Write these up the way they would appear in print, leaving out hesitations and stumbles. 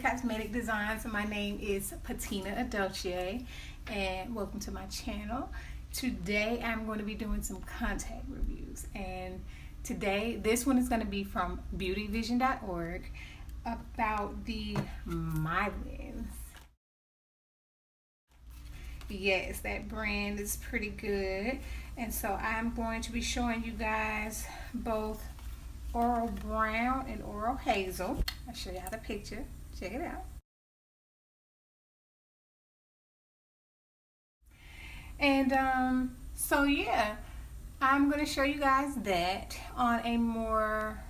Cosmetic Designs. My name is Patina Adochie, and welcome to my channel. Today I'm going to be doing some contact reviews, and today this one is going to be from beautyvision.org about the MyLens. Yes, that brand is pretty good, and so I'm going to be showing you guys both Oro Brown and Oro Hazel. I'll show you how the picture. Check it out. And so yeah, I'm going to show you guys that on a more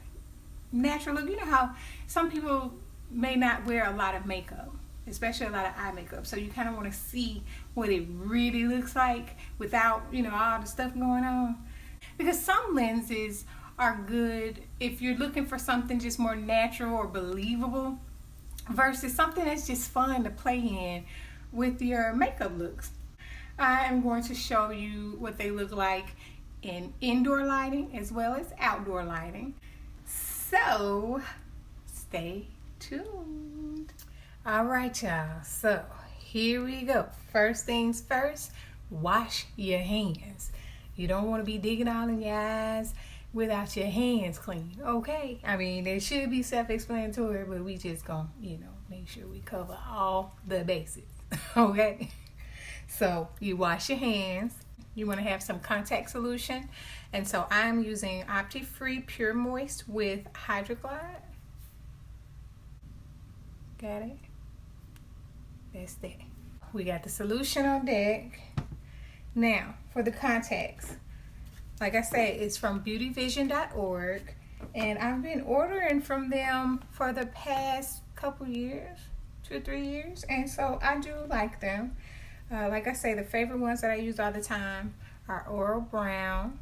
natural look. You know how some people may not wear a lot of makeup, especially a lot of eye makeup, so you kind of want to see what it really looks like without, you know, all the stuff going on. Because some lenses are good if you're looking for something just more natural or believable versus something that's just fun to play in with your makeup looks. I am going to show you what they look like in indoor lighting as well as outdoor lighting. So stay tuned. All right, y'all, so here we go. First things first, wash your hands. You don't want to be digging all in your eyes without your hands clean, okay? I mean, it should be self-explanatory, but we just gonna, you know, make sure we cover all the basics, okay? So you wash your hands. You want to have some contact solution, and so I'm using Opti-Free Puremoist with Hydroglide. Got it? That's that. We got the solution on deck. Now for the contacts, like I said, it's from beautyvision.org, and I've been ordering from them for the past couple years, 2 or 3 years, and so I do like them. Like I say, the favorite ones that I use all the time are Oro Brown,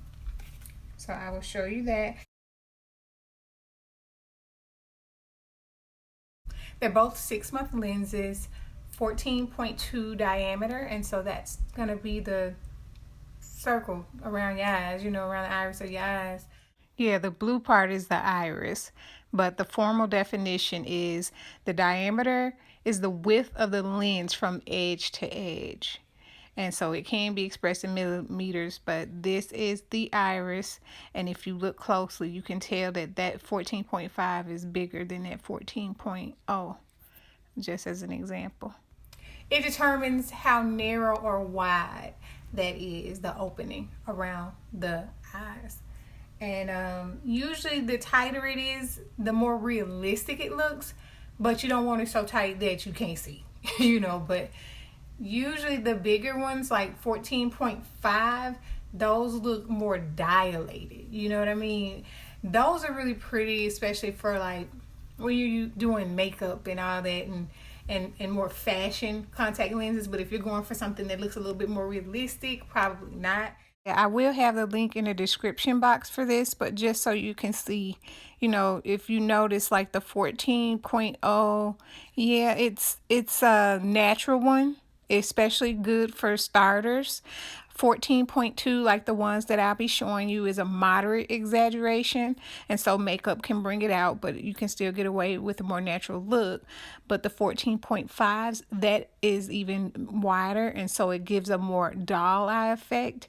so I will show you that. They're both 6-month lenses, 14.2 diameter, and so that's gonna be the circle around your eyes, you know, around the iris of your eyes. Yeah, the blue part is the iris, but the formal definition is the diameter is the width of the lens from edge to edge. And so it can be expressed in millimeters, but this is the iris, and if you look closely, you can tell that that 14.5 is bigger than that 14.0, just as an example. It determines how narrow or wide that is, the opening around the eyes. And usually the tighter it is, the more realistic it looks, but you don't want it so tight that you can't see, you know. But usually the bigger ones, like 14.5, those look more dilated, you know what I mean? Those are really pretty, especially for like when you're doing makeup and all that, and more fashion contact lenses. But if you're going for something that looks a little bit more realistic, probably not. I will have the link in the description box for this, but just so you can see, you know, if you notice like the 14.0, yeah, it's a natural one, especially good for starters. 14.2, like the ones that I'll be showing you, is a moderate exaggeration, and so makeup can bring it out, but you can still get away with a more natural look. But the 14.5s, that is even wider, and so it gives a more doll eye effect.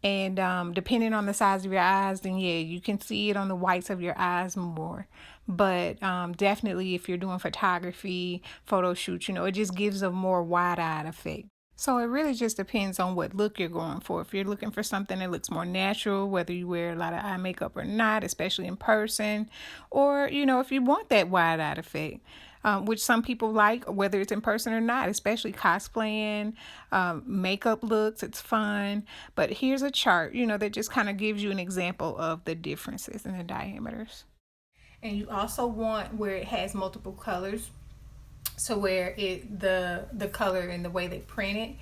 And depending on the size of your eyes, then yeah, you can see it on the whites of your eyes more. But definitely if you're doing photography, photo shoots, you know, it just gives a more wide-eyed effect. So it really just depends on what look you're going for. If you're looking for something that looks more natural, whether you wear a lot of eye makeup or not, especially in person, or, you know, if you want that wide-eyed effect, which some people like, whether it's in person or not, especially cosplaying, makeup looks, it's fun. But here's a chart, you know, that just kind of gives you an example of the differences in the diameters. And you also want where it has multiple colors, so where the color and the way they print it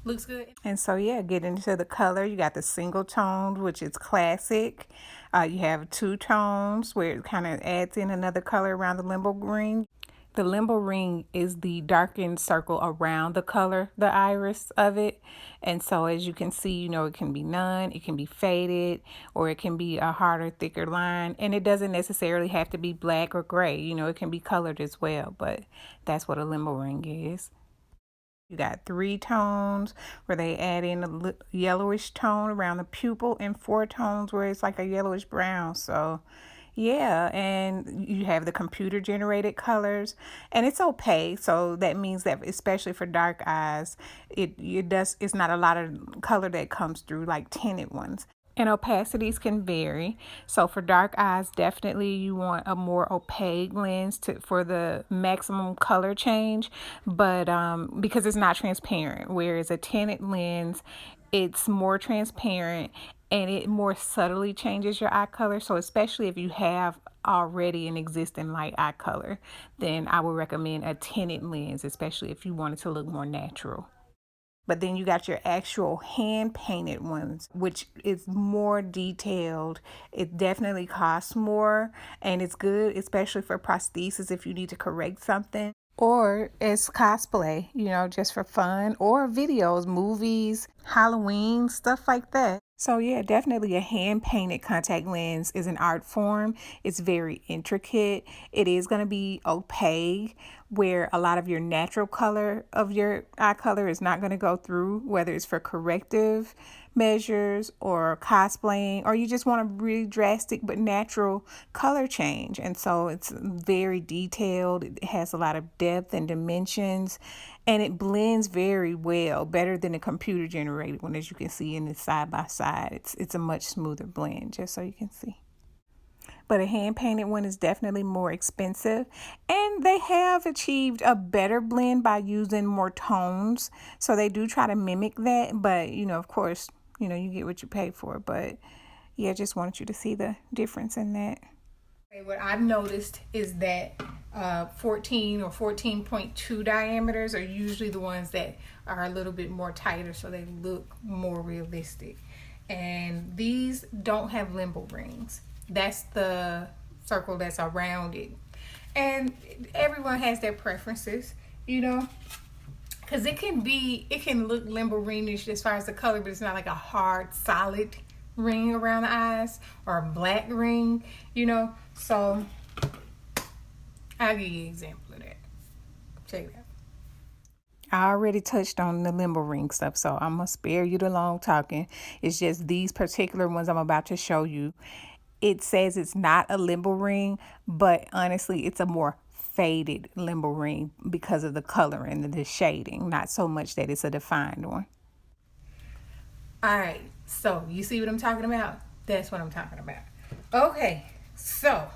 looks good. And so yeah, get into the color. You got the single toned, which is classic. You have 2 tones where it kind of adds in another color around the Limbal Ring. The Limbal Ring is the darkened circle around the color, the iris of it. And so as you can see, it can be none, it can be faded, or it can be a harder, thicker line. And it doesn't necessarily have to be black or gray. It can be colored as well, but that's what a Limbal Ring is. You got 3 tones where they add in a yellowish tone around the pupil and 4 tones where it's like a yellowish brown. So yeah, and you have the computer generated colors, and it's opaque, so that means that especially for dark eyes, it's not a lot of color that comes through like tinted ones. And opacities can vary. So for dark eyes, definitely you want a more opaque lens for the maximum color change, but because it's not transparent. Whereas a tinted lens, it's more transparent and it more subtly changes your eye color. So especially if you have already an existing light eye color, then I would recommend a tinted lens, especially if you want it to look more natural. But then you got your actual hand painted ones, which is more detailed. It definitely costs more, and it's good, especially for prosthesis if you need to correct something. Or as cosplay, just for fun, or videos, movies, Halloween, stuff like that. So yeah, definitely a hand painted contact lens is an art form. It's very intricate. It is going to be opaque, where a lot of your natural color of your eye color is not going to go through, whether it's for corrective measures or cosplaying, or you just want a really drastic but natural color change. And so it's very detailed. It has a lot of depth and dimensions, and it blends very well, better than a computer generated one. As you can see in the side by side, it's a much smoother blend, just so you can see. But a hand painted one is definitely more expensive, and they have achieved a better blend by using more tones. So they do try to mimic that, but of course, you get what you pay for. But yeah, just wanted you to see the difference in that. Okay, what I've noticed is that 14 or 14.2 diameters are usually the ones that are a little bit more tighter, so they look more realistic. And these don't have limbal rings. That's the circle that's around it. And everyone has their preferences, because it can look limbal ringish as far as the color, but it's not like a hard, solid ring around the eyes or a black ring, So I'll give you an example of that. Check it out. I already touched on the limbal ring stuff, so I'm going to spare you the long talking. It's just these particular ones I'm about to show you. It says it's not a limbal ring, but honestly, it's a more faded limbal ring because of the color and the shading, not so much that it's a defined one. All right, so you see what I'm talking about? That's what I'm talking about. Okay, so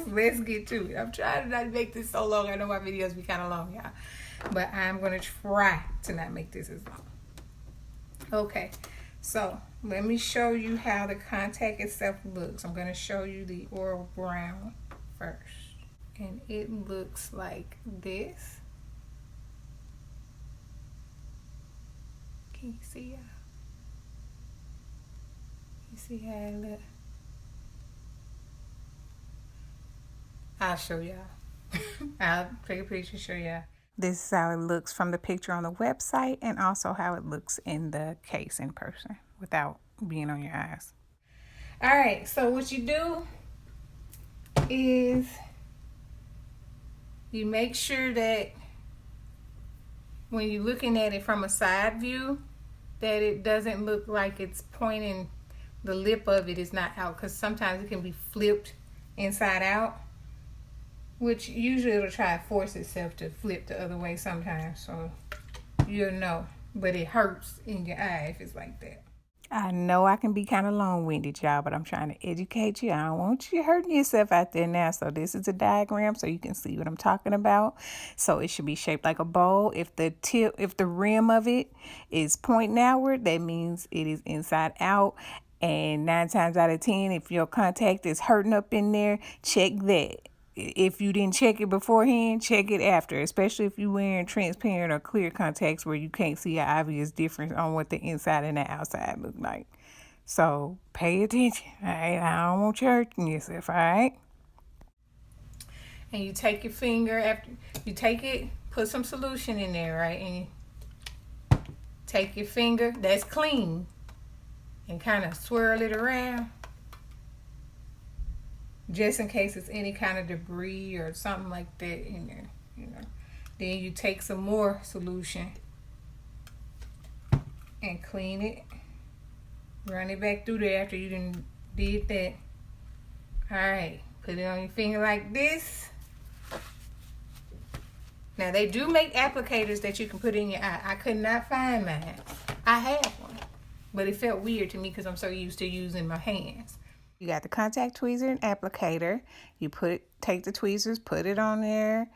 let's get to it. I'm trying to not make this so long. I know my videos be kind of long, y'all, but I'm going to try to not make this as long. Okay, so let me show you how the contact itself looks. I'm going to show you the Oro Brown first. And it looks like this. Can you see y'all? You see how it looks? I'll show y'all. I'll take a picture, show y'all. This is how it looks from the picture on the website, and also how it looks in the case in person without being on your eyes. All right, so what you do is you make sure that when you're looking at it from a side view, that it doesn't look like it's pointing, the lip of it is not out, because sometimes it can be flipped inside out, which usually it'll try to force itself to flip the other way sometimes, so you'll know. But it hurts in your eye if it's like that. I know I can be kind of long-winded, y'all, but I'm trying to educate you. I don't want you hurting yourself out there now. So this is a diagram so you can see what I'm talking about. So it should be shaped like a bowl. If the rim of it is pointing outward, that means it is inside out. And 9 times out of 10, if your contact is hurting up in there, check that. If you didn't check it beforehand, check it after, especially if you're wearing transparent or clear contacts where you can't see an obvious difference on what the inside and the outside look like. So pay attention, all right? I don't want you hurting yourself, all right? and you take your finger, after you take it, put some solution in there, right? And you take your finger that's clean and kind of swirl it around, just in case it's any kind of debris or something like that in there, you know. Then you take some more solution and clean it. Run it back through there after you did that. Alright, put it on your finger like this. Now they do make applicators that you can put in your eye. I could not find mine. I have one, but it felt weird to me because I'm so used to using my hands. You got the contact tweezer and applicator. You take the tweezers, put it on there,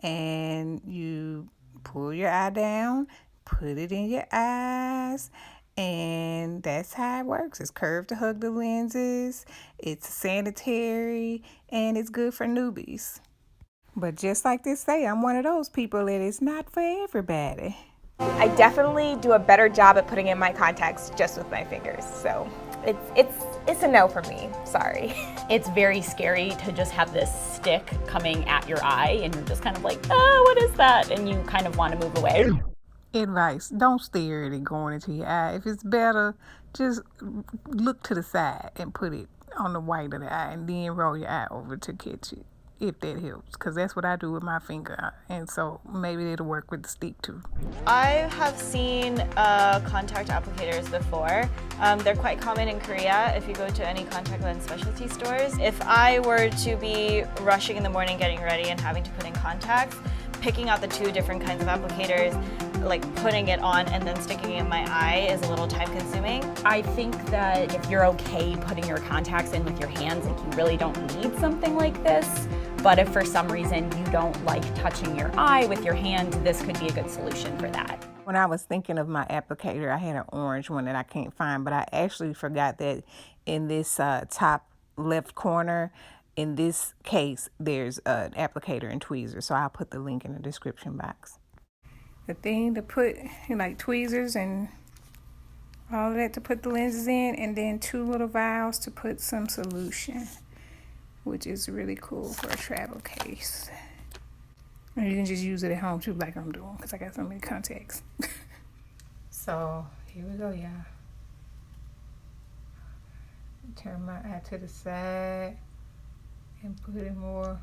and you pull your eye down, put it in your eyes, and that's how it works. It's curved to hug the lenses, it's sanitary, and it's good for newbies. But just like they say, I'm one of those people that it's not for everybody. I definitely do a better job at putting in my contacts just with my fingers, so it's a no for me, sorry. It's very scary to just have this stick coming at your eye and you're just kind of like, oh, what is that? And you kind of want to move away. Advice, don't stare at it going into your eye. If it's better, just look to the side and put it on the white of the eye and then roll your eye over to catch it, if that helps, because that's what I do with my finger, and so maybe it'll work with the stick too. I have seen contact applicators before. They're quite common in Korea if you go to any contact lens specialty stores. If I were to be rushing in the morning getting ready and having to put in contacts, picking out the two different kinds of applicators, like putting it on and then sticking it in my eye is a little time consuming. I think that if you're okay putting your contacts in with your hands, like you really don't need something like this. But if for some reason you don't like touching your eye with your hand, this could be a good solution for that. When I was thinking of my applicator, I had an orange one that I can't find, but I actually forgot that in this top left corner, in this case, there's an applicator and tweezers, so I'll put the link in the description box. The thing to put, like tweezers and all of that to put the lenses in, and then 2 little vials to put some solution, which is really cool for a travel case. And you can just use it at home too, like I'm doing, because I got so many contacts. So here we go, y'all. Turn my eye to the side and put it more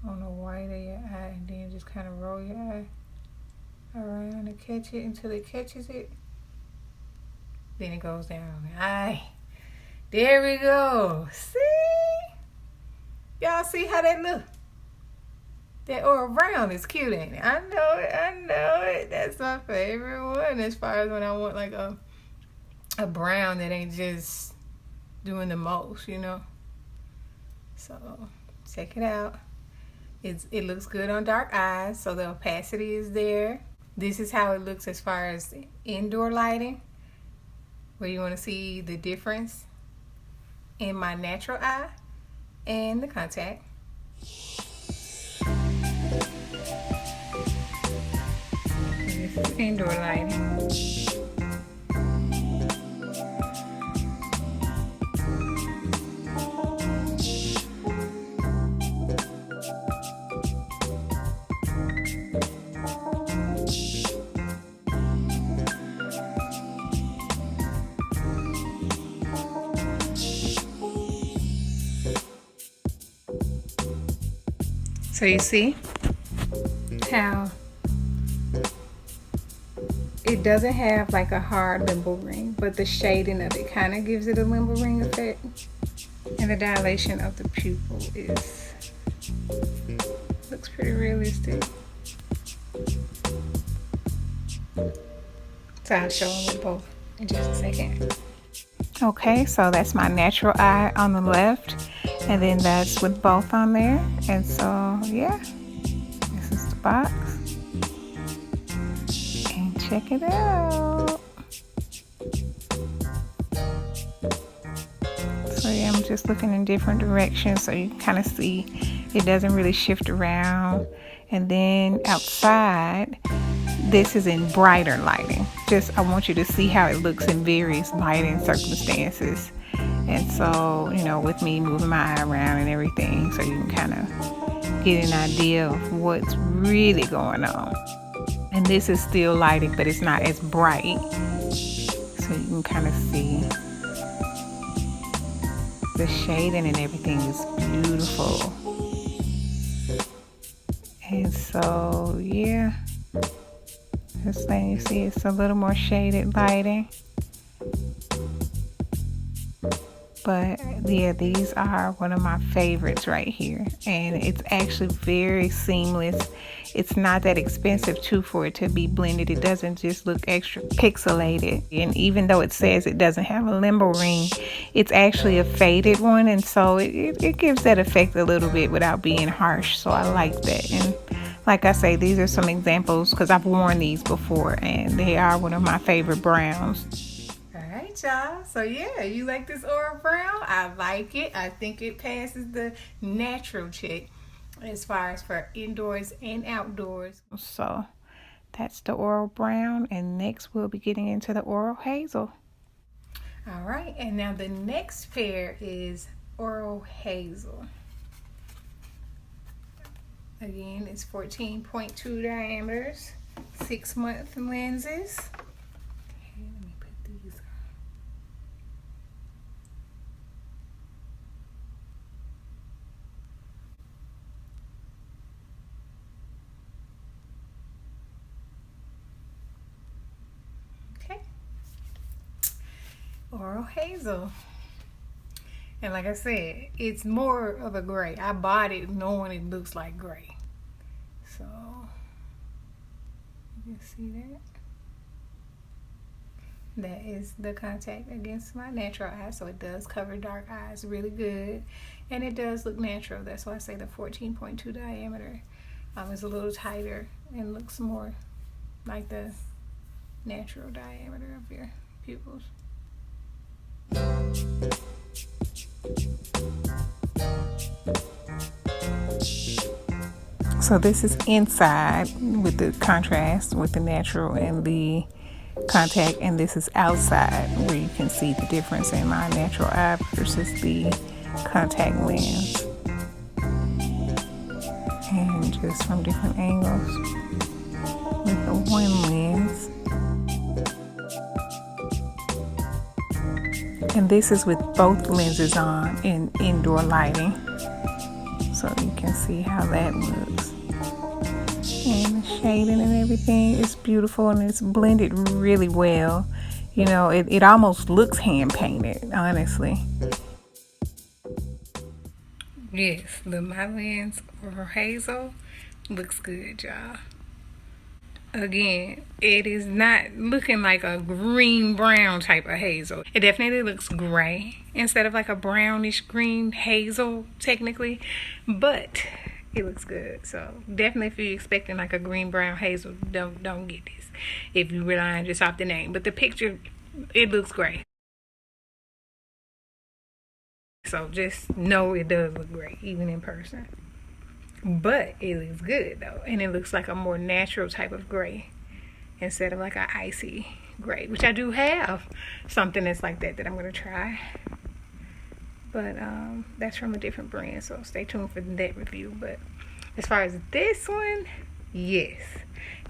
on the white of your eye, and then just kind of roll your eye around and catch it until it catches it. Then it goes down on the eye. There we go. See? Y'all see how that look? That Oro Brown is cute, ain't it? I know it, I know it. That's my favorite one as far as when I want like a brown that ain't just doing the most, you know? So, check it out. It looks good on dark eyes, so the opacity is there. This is how it looks as far as indoor lighting, where you want to see the difference in my natural eye and the contact. This is indoor lighting. So you see how it doesn't have like a hard limbal ring, but the shading of it kind of gives it a limbal ring effect. And the dilation of the pupil looks pretty realistic. So I'll show them with both in just a second. Okay, so that's my natural eye on the left, and then that's with both on there. And so, yeah, this is the box. And check it out. So yeah, I'm just looking in different directions so you can kind of see it doesn't really shift around. And then outside, this is in brighter lighting. I want you to see how it looks in various lighting circumstances. And so, you know, with me moving my eye around and everything, so you can kind of get an idea of what's really going on. And this is still lighting, but it's not as bright. So you can kind of see the shading and everything is beautiful. And so, yeah, just letting you see it's a little more shaded lighting. But yeah, these are one of my favorites right here. And it's actually very seamless. It's not that expensive too for it to be blended. It doesn't just look extra pixelated. And even though it says it doesn't have a limbal ring, it's actually a faded one. And so it gives that effect a little bit without being harsh. So I like that. And like I say, these are some examples because I've worn these before and they are one of my favorite browns. Alright, y'all. So yeah, you like this Oro Brown? I like it. I think it passes the natural check as far as for indoors and outdoors. So that's the Oro Brown, and next we'll be getting into the Oro Hazel. Alright, and now the next pair is Oro Hazel. Again, it's 14.2 diameters, 6-month lenses. Okay, let me put these on. Okay. Oro Hazel. And like I said, it's more of a gray. I bought it knowing it looks like gray. So, you can see that. That is the contact against my natural eye. So it does cover dark eyes really good. And it does look natural. That's why I say the 14.2 diameter is a little tighter and looks more like the natural diameter of your pupils. So this is inside with the contrast with the natural and the contact, and this is outside where you can see the difference in my natural eye versus the contact lens, and just from different angles with the one lens. And this is with both lenses on in indoor lighting, so you can see how that looks. And the shading and everything is beautiful, and it's blended really well. You know, it almost looks hand painted, honestly. Yes, the MyLens Oro Hazel looks good, y'all. Again, it is not looking like a green brown type of hazel. It definitely looks gray instead of like a brownish green hazel technically, but it looks good. So definitely, if you're expecting like a green brown hazel, don't get this if you're relying just off the name. But the picture, it looks gray. So just know it does look great even in person. But it looks good though, and it looks like a more natural type of gray instead of like an icy gray, which I do have something that's like that I'm going to try. But that's from a different brand, so stay tuned for that review. But as far as this one, yes,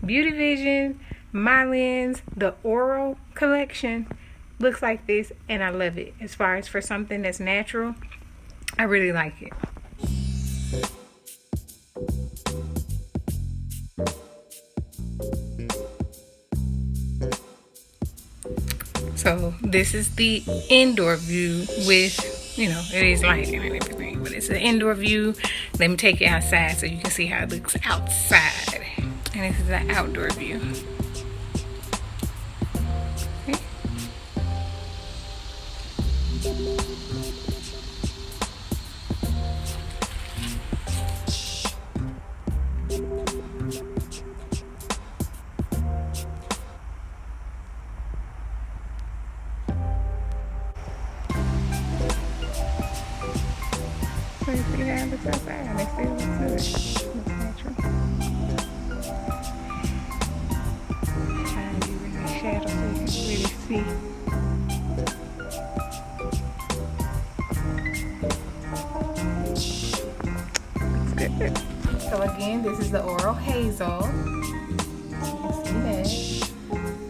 Beauty Vision, MyLens, the Oro collection looks like this, and I love it. As far as for something that's natural, I really like it. So this is the indoor view with, you know, it is lighting and everything, but it's an indoor view. Let me take you outside so you can see how it looks outside. And this is the outdoor view. Okay. So you see how it looks outside, and it still looks good. Looks natural. Trying to get rid of the shadow so you can really see. Looks good. again, this is the Oro Hazel. See that?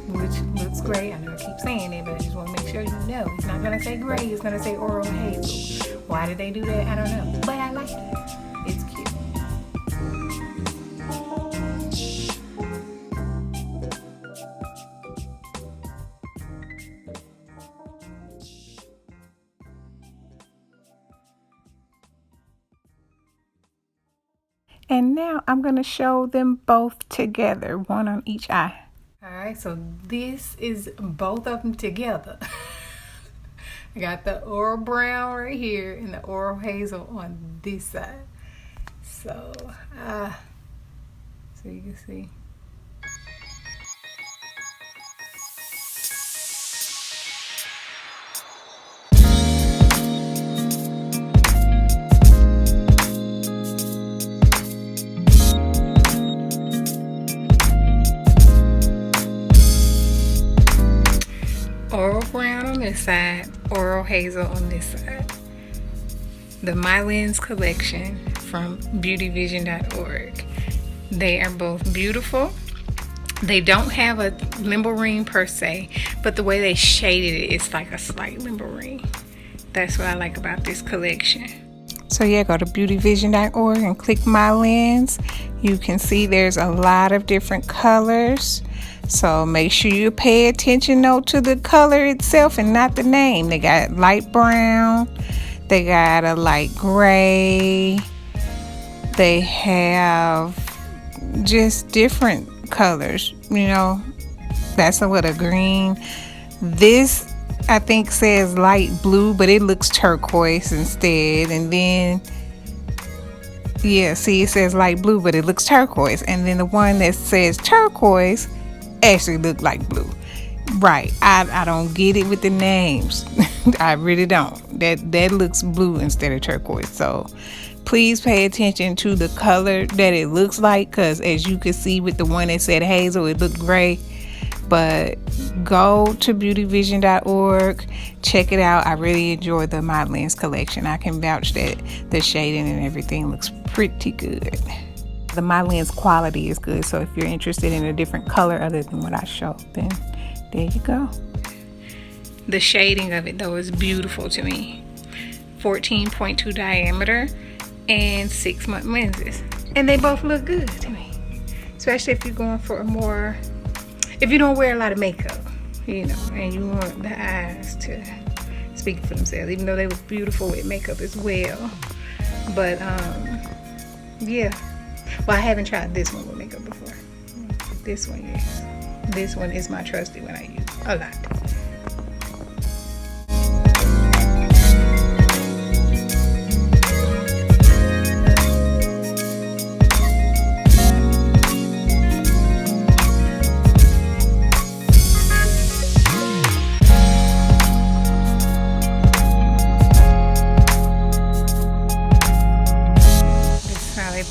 Which looks great. I know I keep saying it, but I just want to make sure you know. It's not going to say gray, it's going to say Oro Hazel. Why did they do that? I don't know. But I like it. It's cute. And now I'm going to show them both together, one on each eye. Alright, so this is both of them together. I got the Oro Brown right here and the Oro Hazel on this side. So you can see. Oro Brown on this side, Oro Hazel on this side. The MyLens collection from beautyvision.org. They are both beautiful. They don't have a limbal ring per se, but the way they shaded it, it's like a slight limbal ring. That's what I like about this collection. So yeah, go to beautyvision.org and click MyLens. You can see there's a lot of different colors. So make sure you pay attention though to the color itself and not the name. They got light brown, they got a light gray, they have just different colors, you know. That's what a green. This I think says light blue, but it looks turquoise instead. And then yeah, see, it says light blue, but it looks turquoise. And then the one that says turquoise actually look like blue. Right, I don't get it with the names. I really don't. That looks blue instead of turquoise. So please pay attention to the color that it looks like, because as you can see with the one that said hazel, it looked gray. But go to beautyvision.org, check it out. I really enjoy the MyLens collection. I can vouch that the shading and everything looks pretty good. The MyLens quality is good, so if you're interested in a different color other than what I showed, then there you go. The shading of it though is beautiful to me. 14.2 diameter and 6-month lenses, and they both look good to me, especially if you're going for a more, if you don't wear a lot of makeup, you know, and you want the eyes to speak for themselves, even though they look beautiful with makeup as well. But yeah. Well, I haven't tried this one with makeup before. This one, yes. This one is my trusty one I use a lot.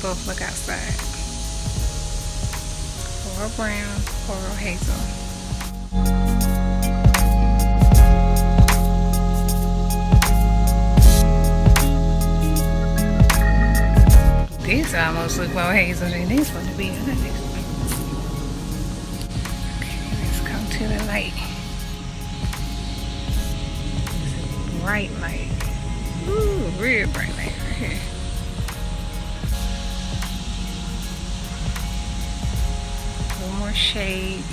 Both look outside. Oro Brown, Oro Hazel. These almost look more hazel than this one, to be honest. Okay, let's come to the light. It's a bright light. Ooh, real bright light right here. More shade.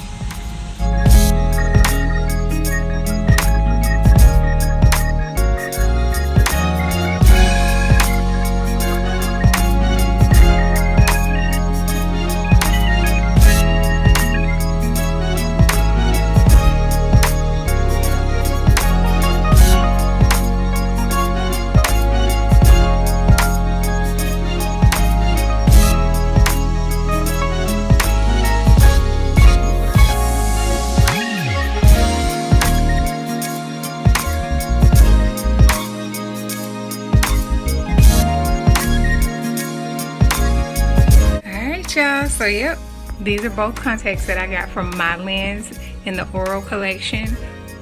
Y'all, so yep, these are both contacts that I got from MyLens in the Oro collection.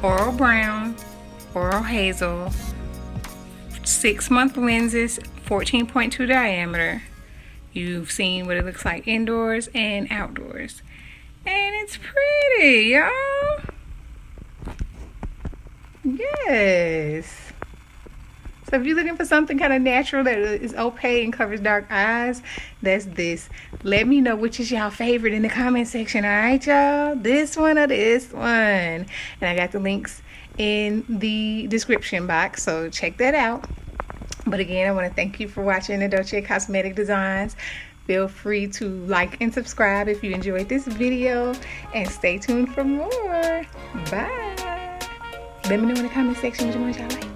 Oro Brown, Oro Hazel, 6-month lenses, 14.2 diameter. You've seen what it looks like indoors and outdoors. And it's pretty, y'all. Yes. So if you're looking for something kind of natural that is opaque and covers dark eyes, that's this. Let me know which is y'all favorite in the comment section, alright, y'all? This one or this one? And I got the links in the description box, so check that out. But again, I want to thank you for watching EDOCHIEMUA Cosmetic Designs. Feel free to like and subscribe if you enjoyed this video, and stay tuned for more. Bye. Let me know in the comment section which ones y'all like.